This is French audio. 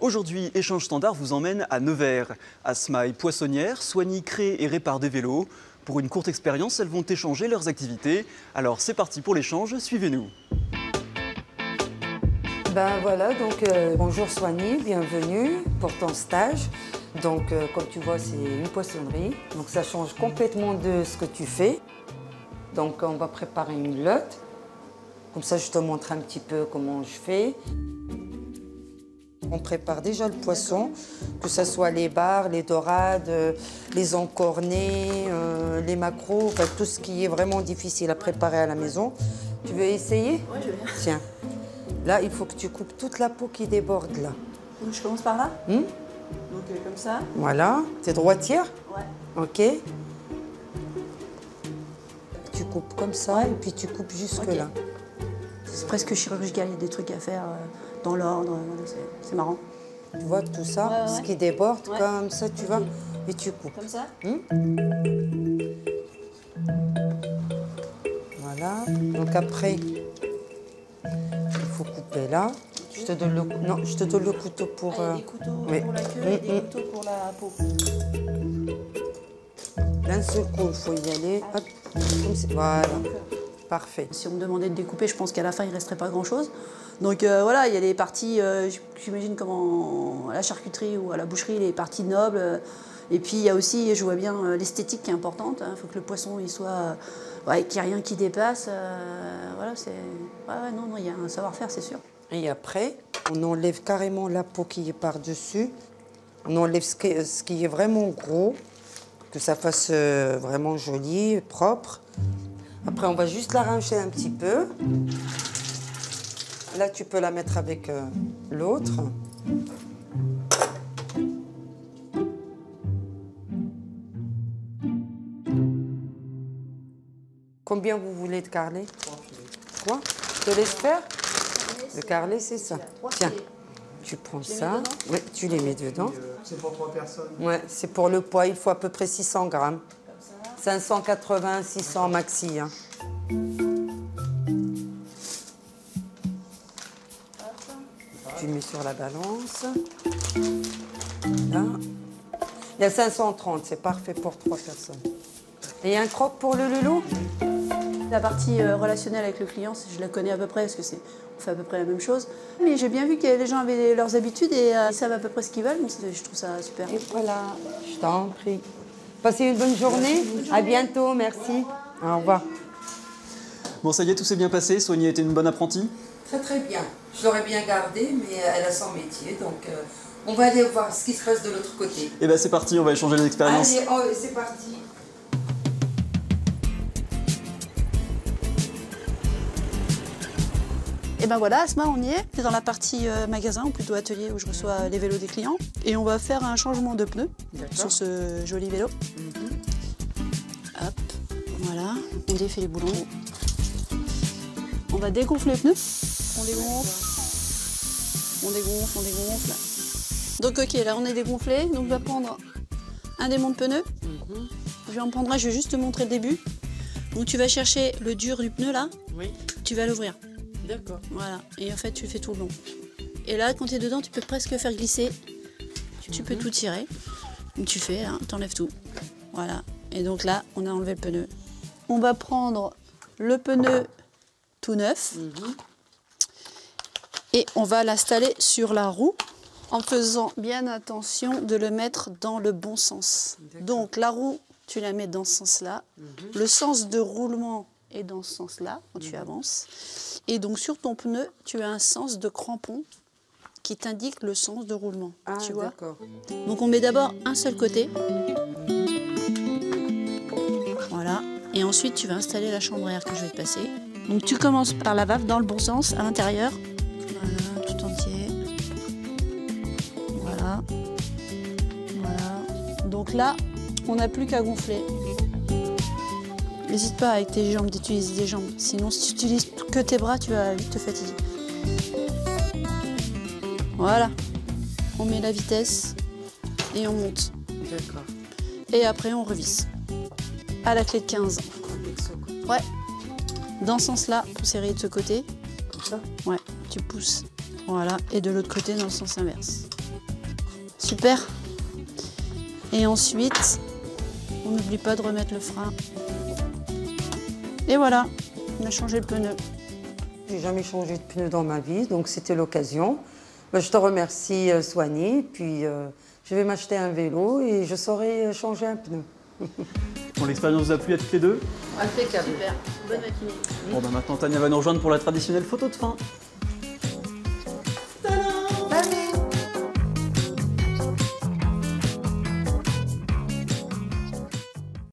Aujourd'hui, Échange Standard vous emmène à Nevers. Asma est poissonnière, Soigny crée et répare des vélos. Pour une courte expérience, elles vont échanger leurs activités. Alors c'est parti pour l'échange, suivez-nous. Ben voilà, donc bonjour Soigny, bienvenue pour ton stage. Donc comme tu vois, c'est une poissonnerie, donc ça change complètement de ce que tu fais. Donc on va préparer une lotte, comme ça je te montre un petit peu comment je fais. On prépare déjà le poisson, que ce soit les bars, les dorades, les encornés, les maquereaux, enfin, tout ce qui est vraiment difficile à préparer à la maison. Tu veux essayer? Oui, je veux bien. Tiens. Là, il faut que tu coupes toute la peau qui déborde là. Donc je commence par là. Donc comme ça. Voilà. T'es droitière? Ouais. Ok. Tu coupes comme ça et puis tu coupes jusque là. C'est presque chirurgical, il y a des trucs à faire dans l'ordre, c'est marrant. Tu vois tout ça, ce qui déborde comme ça, tu vois, et tu coupes. Comme ça? Voilà. Donc après, il faut couper là. Je te donne le couteau pour. Il y a des couteaux pour la queue et des couteaux pour la peau. D'un seul coup, il faut y aller. Hop. Voilà. Parfait. Si on me demandait de découper, je pense qu'à la fin, il ne resterait pas grand-chose. Donc voilà, il y a les parties, j'imagine comme à la charcuterie ou à la boucherie, les parties nobles. Et puis il y a aussi, je vois bien, l'esthétique qui est importante. Il faut que le poisson, il soit, qu'il n'y ait rien qui dépasse. Voilà, c'est... non, il y a un savoir-faire, c'est sûr. Et après, on enlève carrément la peau qui est par-dessus. On enlève ce qui est vraiment gros, que ça fasse vraiment joli, propre. Après, on va juste l'arracher un petit peu. Là, tu peux la mettre avec l'autre. Combien vous voulez de carnet? Quoi? Je te laisse faire? Le carnet, c'est ça. Tiens, tu prends ça. Oui, tu les mets dedans. C'est pour 3 personnes. Oui, c'est pour le poids. Il faut à peu près 600 grammes. 580, 600 maxi. Hein. Tu mets sur la balance. Là. Il y a 530, c'est parfait pour 3 personnes. Et il y a un croc pour le loulou? La partie relationnelle avec le client, je la connais à peu près parce que on fait à peu près la même chose. Mais j'ai bien vu que les gens avaient leurs habitudes et ils savent à peu près ce qu'ils veulent, donc je trouve ça super. Et voilà, je t'en prie. Passez une bonne journée. À bientôt, merci. Au revoir. Bon, ça y est, tout s'est bien passé. Soigny a été une bonne apprentie? Très très bien. Je l'aurais bien gardée, mais elle a son métier, donc on va aller voir ce qui se passe de l'autre côté. Et bien c'est parti, on va échanger les expériences. Allez, c'est parti. Et ben voilà, Asma, on y est. C'est dans la partie magasin, ou plutôt atelier, où je reçois les vélos des clients. Et on va faire un changement de pneus sur ce joli vélo. Hop, voilà, on défait les boulons. On va dégonfler les pneus. On les gonfle. On dégonfle, on dégonfle. Donc ok, là on est dégonflé. Donc je vais prendre un démont de pneu. Je vais en prendre un, je vais juste te montrer le début. Donc tu vas chercher le dur du pneu là. Oui. Tu vas l'ouvrir. D'accord. Voilà, et en fait tu fais tout le long. Et là, quand tu es dedans, tu peux presque faire glisser. Tu peux tout tirer. Donc tu fais, hein, t'enlèves tout. Voilà. Et donc là, on a enlevé le pneu. On va prendre le pneu tout neuf. Et on va l'installer sur la roue en faisant bien attention de le mettre dans le bon sens. Donc la roue, tu la mets dans ce sens-là. Le sens de roulement est dans ce sens-là, quand tu avances. Et donc sur ton pneu, tu as un sens de crampon qui t'indique le sens de roulement. Ah, tu vois? d'accord. Donc on met d'abord un seul côté. Voilà. Et ensuite, tu vas installer la chambre à air que je vais te passer. Donc tu commences par la valve dans le bon sens, à l'intérieur. Voilà, tout entier. Voilà. Voilà. Donc là, on n'a plus qu'à gonfler. N'hésite pas avec tes jambes d'utiliser des jambes. Sinon, si tu utilises que tes bras, tu vas vite te fatiguer. Voilà. On met la vitesse et on monte. D'accord. Et après, on revisse. À la clé de 15. Ouais. Dans ce sens-là, pour serrer de ce côté. Comme ça? Ouais. Tu pousses Voilà, et de l'autre côté dans le sens inverse. Super. Et ensuite, on n'oublie pas de remettre le frein. Et voilà, on a changé le pneu. J'ai jamais changé de pneu dans ma vie, donc c'était l'occasion. Je te remercie, Soigny, puis je vais m'acheter un vélo et je saurai changer un pneu. Bon, l'expérience vous a plu à toutes les deux? Impeccable. Super, bonne matinée. Bon, bah maintenant Tania va nous rejoindre pour la traditionnelle photo de fin.